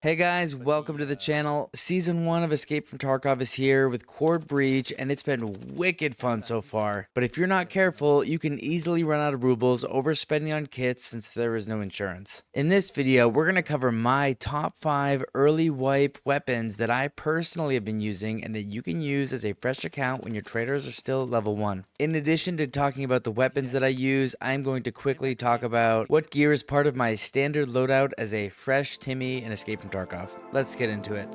Hey guys, welcome to the channel. Season 1 of Escape from Tarkov is here with KORD Breach, and it's been wicked fun so far. But if you're not careful, you can easily run out of rubles overspending on kits since there is no insurance. In this video, we're going to cover my top 5 early wipe weapons that I personally have been using and that you can use as a fresh account when your traders are still at level 1. In addition to talking about the weapons that I use, I'm going to quickly talk about what gear is part of my standard loadout as a fresh Timmy in Escape from Tarkov. Let's get into it.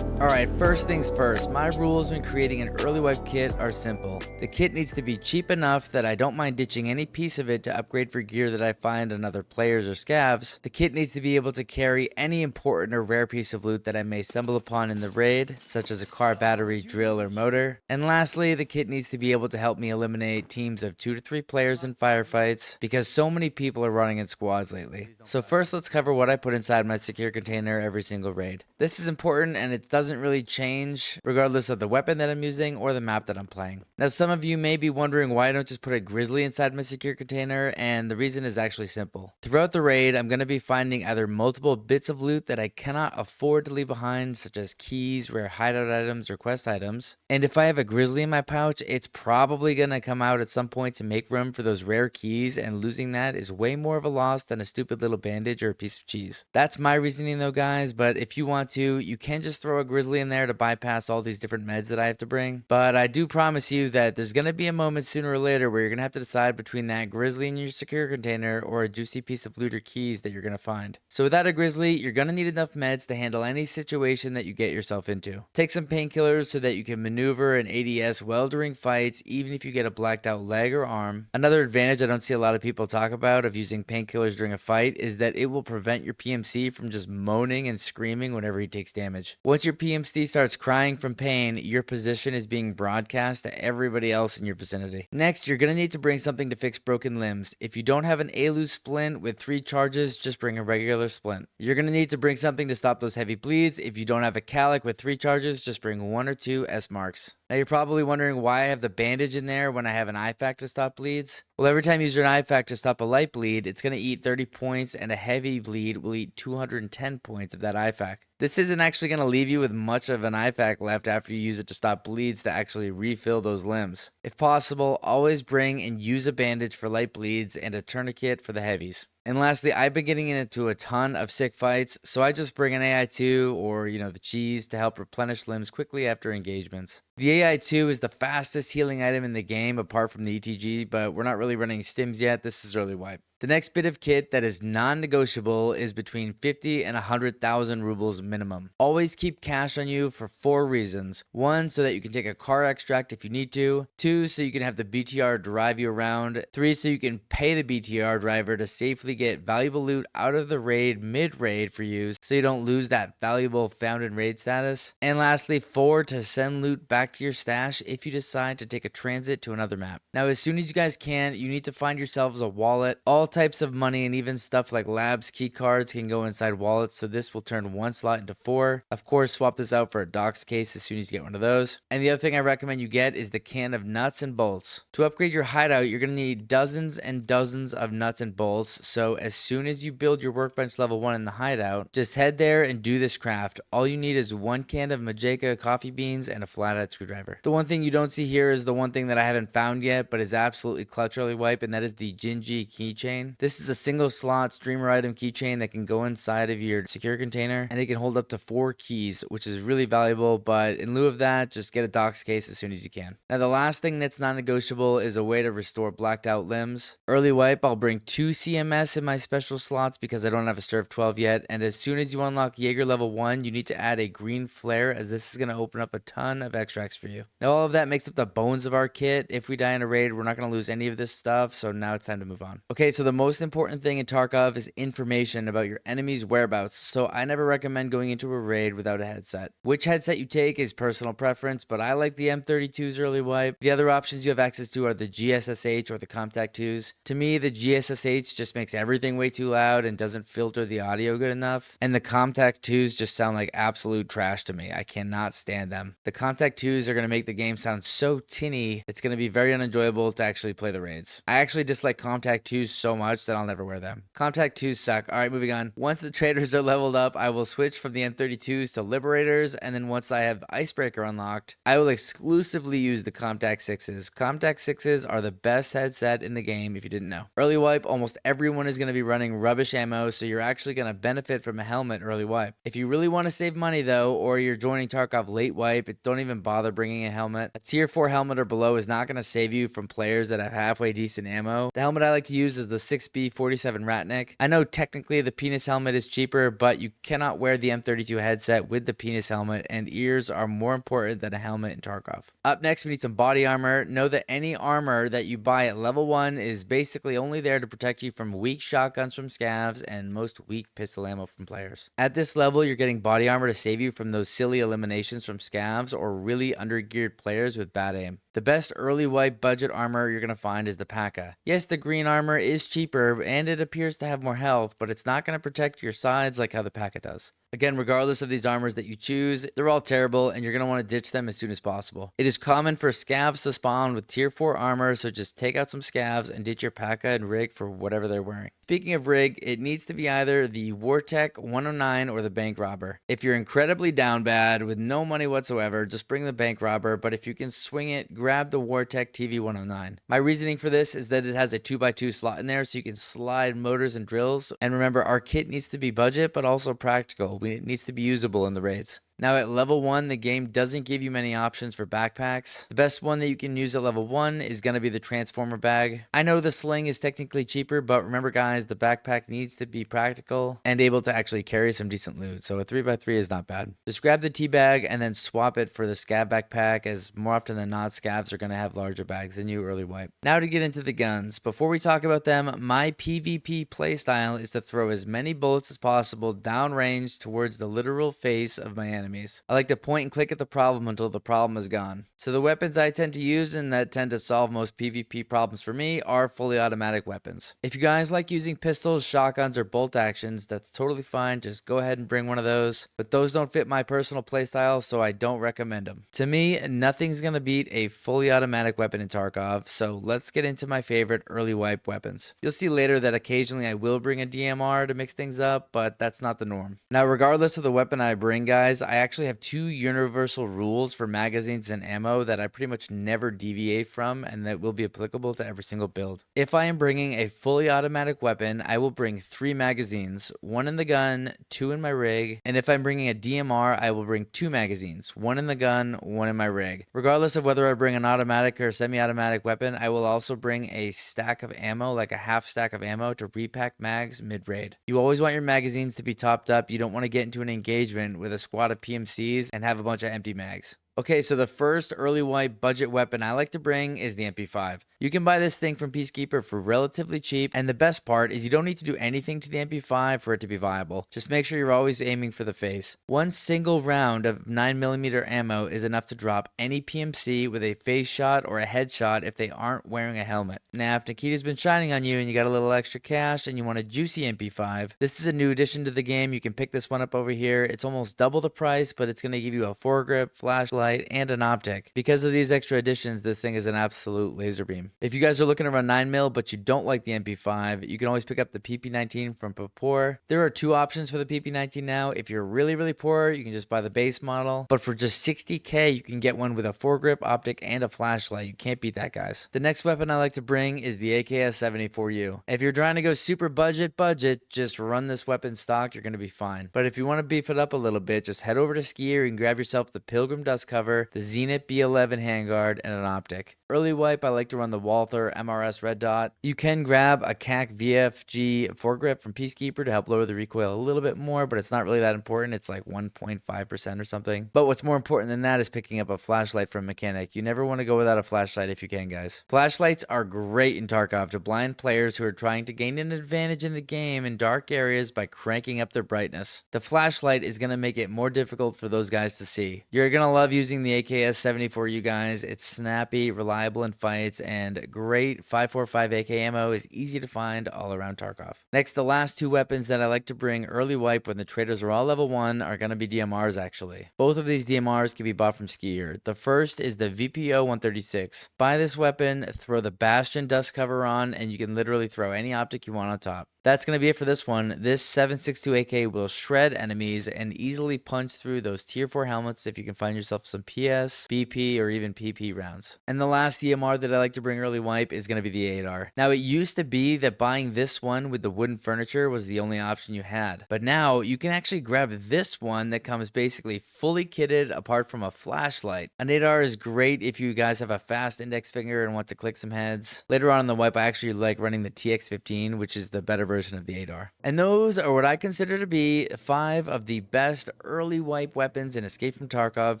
Alright, first things first, my rules when creating an early wipe kit are simple. The kit needs to be cheap enough that I don't mind ditching any piece of it to upgrade for gear that I find on other players or scavs. The kit needs to be able to carry any important or rare piece of loot that I may stumble upon in the raid, such as a car battery, drill, or motor. And lastly, the kit needs to be able to help me eliminate teams of 2 to 3 players in firefights, because so many people are running in squads lately. So first, let's cover what I put inside my secure container every single raid. This is important and it doesn't really change regardless of the weapon that I'm using or the map that I'm playing. Now, some of you may be wondering why I don't just put a grizzly inside my secure container, and the reason is actually simple. Throughout the raid, I'm going to be finding either multiple bits of loot that I cannot afford to leave behind, such as keys, rare hideout items, or quest items. And if I have a grizzly in my pouch, it's probably going to come out at some point to make room for those rare keys, and losing that is way more of a loss than a stupid little bandage or a piece of cheese. That's my reasoning though, guys, but if you want to, you can just throw a grizzly in there to bypass all these different meds that I have to bring. But I do promise you that there's going to be a moment sooner or later where you're going to have to decide between that grizzly in your secure container or a juicy piece of loot or keys that you're going to find. So without a grizzly, you're going to need enough meds to handle any situation that you get yourself into. Take some painkillers so that you can maneuver and ADS well during fights, even if you get a blacked out leg or arm. Another advantage I don't see a lot of people talk about of using painkillers during a fight is that it will prevent your PMC from just moaning and screaming whenever he takes damage. Once your PMC starts crying from pain, your position is being broadcast to everybody else in your vicinity. Next, you're going to need to bring something to fix broken limbs. If you don't have an ALU splint with 3 charges, just bring a regular splint. You're going to need to bring something to stop those heavy bleeds. If you don't have a calic with 3 charges, just bring 1 or 2 S marks. Now you're probably wondering why I have the bandage in there when I have an IFAK to stop bleeds. Well, every time you use your IFAK to stop a light bleed, it's going to eat 30 points, and a heavy bleed will eat 210 points of that IFAK. This isn't actually going to leave you with much of an IFAK left after you use it to stop bleeds to actually refill those limbs. If possible, always bring and use a bandage for light bleeds and a tourniquet for the heavies. And lastly, I've been getting into a ton of sick fights, so I just bring an AI2 or, the cheese to help replenish limbs quickly after engagements. The AI2 is the fastest healing item in the game apart from the ETG, but we're not really running stims yet. This is early wipe. The next bit of kit that is non-negotiable is between 50 and 100,000 rubles minimum. Always keep cash on you for 4 reasons. 1, so that you can take a car extract if you need to. 2, so you can have the BTR drive you around. 3, so you can pay the BTR driver to safely get valuable loot out of the raid mid-raid for you so you don't lose that valuable found in raid status. And lastly, 4, to send loot back to your stash if you decide to take a transit to another map. Now, as soon as you guys can, you need to find yourselves a wallet. All types of money and even stuff like labs key cards can go inside wallets, so this will turn 1 slot into 4. Of course, swap this out for a docs case as soon as you get one of those. And the other thing I recommend you get is the can of nuts and bolts. To upgrade your hideout, you're going to need dozens and dozens of nuts and bolts, so as soon as you build your workbench level 1 in the hideout, just head there and do this craft. All you need is 1 can of Majeka coffee beans and a flathead screwdriver. The one thing you don't see here is the one thing that I haven't found yet but is absolutely clutch early wipe, and that is the Gingy keychain. This is a single slot streamer item keychain that can go inside of your secure container, and it can hold up to 4 keys, which is really valuable, but in lieu of that, just get a docs case as soon as you can. Now, the last thing that's non-negotiable is a way to restore blacked out limbs. Early wipe, I'll bring 2 CMS in my special slots because I don't have a Serve 12 yet, and as soon as you unlock Jaeger level 1, you need to add a green flare, as this is going to open up a ton of extracts for you. Now, all of that makes up the bones of our kit. If we die in a raid, we're not going to lose any of this stuff, so now it's time to move on. Okay, so So the most important thing in Tarkov is information about your enemy's whereabouts, so I never recommend going into a raid without a headset. Which headset you take is personal preference, but I like the M32's early wipe. The other options you have access to are the GSSH or the Comtac 2s. To me, the GSSH just makes everything way too loud and doesn't filter the audio good enough, and the Comtac 2s just sound like absolute trash to me. I cannot stand them. The Comtac 2s are going to make the game sound so tinny, it's going to be very unenjoyable to actually play the raids. I actually dislike Comtac 2s so much that I'll never wear them. Comtac 2s suck. Alright, moving on. Once the traders are leveled up, I will switch from the M32s to Liberators, and then once I have Icebreaker unlocked, I will exclusively use the Comtac 6s. Comtac 6s are the best headset in the game if you didn't know. Early wipe, almost everyone is going to be running rubbish ammo, so you're actually going to benefit from a helmet early wipe. If you really want to save money though, or you're joining Tarkov late wipe, don't even bother bringing a helmet. A tier 4 helmet or below is not going to save you from players that have halfway decent ammo. The helmet I like to use is the 6B47 Ratnik. I know technically the penis helmet is cheaper, but you cannot wear the M32 headset with the penis helmet, and ears are more important than a helmet in Tarkov. Up next, we need some body armor. Know that any armor that you buy at level 1 is basically only there to protect you from weak shotguns from scavs and most weak pistol ammo from players. At this level, you're getting body armor to save you from those silly eliminations from scavs or really undergeared players with bad aim. The best early wipe budget armor you're going to find is the P.A.K.A. Yes, the green armor is cheaper and it appears to have more health, but it's not going to protect your sides like how the P.A.K.A. does. Again, regardless of these armors that you choose, they're all terrible and you're going to want to ditch them as soon as possible. It is common for scavs to spawn with tier 4 armor, so just take out some scavs and ditch your P.A.K.A. and rig for whatever they're wearing. Speaking of rig, it needs to be either the Wartech 109 or the Bank Robber. If you're incredibly down bad with no money whatsoever, just bring the Bank Robber, but if you can swing it, grab the Wartech TV 109. My reasoning for this is that it has a 2x2 slot in there so you can slide motors and drills. And remember, our kit needs to be budget but also practical. It needs to be usable in the raids. Now at level 1, the game doesn't give you many options for backpacks. The best one that you can use at level 1 is going to be the Transformer bag. I know the sling is technically cheaper, but remember guys, the backpack needs to be practical and able to actually carry some decent loot, so a 3x3 is not bad. Just grab the tea bag and then swap it for the scav backpack, as more often than not scavs are going to have larger bags than you early wipe. Now to get into the guns. Before we talk about them, my PvP playstyle is to throw as many bullets as possible downrange towards the literal face of my enemy. I like to point and click at the problem until the problem is gone. So the weapons I tend to use and that tend to solve most PvP problems for me are fully automatic weapons. If you guys like using pistols, shotguns, or bolt actions, that's totally fine. Just go ahead and bring one of those. But those don't fit my personal playstyle, so I don't recommend them. To me, nothing's going to beat a fully automatic weapon in Tarkov, so let's get into my favorite early wipe weapons. You'll see later that occasionally I will bring a DMR to mix things up, but that's not the norm. Now, regardless of the weapon I bring, guys, I actually have 2 universal rules for magazines and ammo that I pretty much never deviate from and that will be applicable to every single build. If I am bringing a fully automatic weapon, I will bring 3 magazines, 1 in the gun, 2 in my rig, and if I'm bringing a DMR, I will bring 2 magazines, 1 in the gun, 1 in my rig. Regardless of whether I bring an automatic or semi-automatic weapon, I will also bring a stack of ammo, like a half stack of ammo to repack mags mid-raid. You always want your magazines to be topped up. You don't want to get into an engagement with a squad of PMCs and have a bunch of empty mags. Okay, so the first early wipe budget weapon I like to bring is the MP5. You can buy this thing from Peacekeeper for relatively cheap, and the best part is you don't need to do anything to the MP5 for it to be viable. Just make sure you're always aiming for the face. One single round of 9mm ammo is enough to drop any PMC with a face shot or a headshot if they aren't wearing a helmet. Now, if Nikita's been shining on you and you got a little extra cash and you want a juicy MP5, this is a new addition to the game. You can pick this one up over here. It's almost double the price, but it's going to give you a foregrip, flashlight, and an optic. Because of these extra additions, this thing is an absolute laser beam. If you guys are looking to run 9mm but you don't like the MP5, you can always pick up the PP19 from Papor. There are 2 options for the PP19 now. If you're really poor, you can just buy the base model, but for just 60k you can get one with a foregrip, optic, and a flashlight. You can't beat that, guys. The next weapon I like to bring is the AKS-74U. If you're trying to go super budget, just run this weapon stock, you're going to be fine. But if you want to beef it up a little bit, just head over to Skier and grab yourself the Pilgrim Dust Cover, the Zenith B11 handguard, and an optic. Early wipe, I like to run the Walther MRS red dot. You can grab a CAC VFG foregrip from Peacekeeper to help lower the recoil a little bit more, but it's not really that important. It's like 1.5% or something. But what's more important than that is picking up a flashlight from Mechanic. You never want to go without a flashlight if you can, guys. Flashlights are great in Tarkov to blind players who are trying to gain an advantage in the game in dark areas by cranking up their brightness. The flashlight is going to make it more difficult for those guys to see. You're going to love using the AKS-74, you guys. It's snappy, reliable in fights, and great 5.45 AK ammo is easy to find all around Tarkov. Next, the last two weapons that I like to bring early wipe when the traders are all level 1 are going to be DMRs actually. Both of these DMRs can be bought from Skier. The first is the VPO 136. Buy this weapon, throw the Bastion dust cover on, and you can literally throw any optic you want on top. That's going to be it for this one. This 7.62 AK will shred enemies and easily punch through those tier 4 helmets if you can find yourself some PS, BP, or even PP rounds. And the last EMR that I like to bring early wipe is going to be the ADAR. Now, it used to be that buying this one with the wooden furniture was the only option you had. But now you can actually grab this one that comes basically fully kitted apart from a flashlight. An ADAR is great if you guys have a fast index finger and want to click some heads. Later on in the wipe, I actually like running the TX15, which is the better version of the ADAR. And those are what I consider to be 5 of the best early wipe weapons in Escape from Tarkov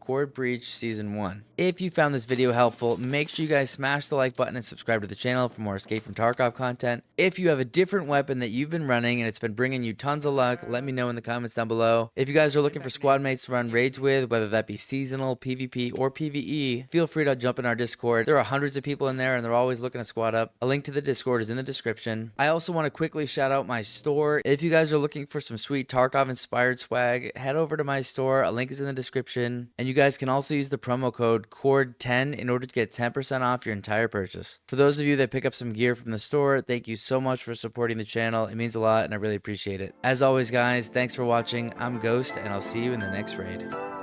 KORD Breach Season 1. If you found this video helpful, make sure you guys smash the like button and subscribe to the channel for more Escape from Tarkov content. If you have a different weapon that you've been running and it's been bringing you tons of luck, let me know in the comments down below. If you guys are looking for squad mates to run raids with, whether that be seasonal, PvP, or PvE, feel free to jump in our Discord. There are hundreds of people in there and they're always looking to squad up. A link to the Discord is in the description. I also want to quickly shout out my store. If you guys are looking for some sweet Tarkov inspired swag, head over to my store. A link is in the description. And you guys can also use the promo code KORD10 in order to get 10% off your entire purchase. For those of you that pick up some gear from the store, thank you so much for supporting the channel. It means a lot and I really appreciate it. As always, guys, thanks for watching. I'm Ghost and I'll see you in the next raid.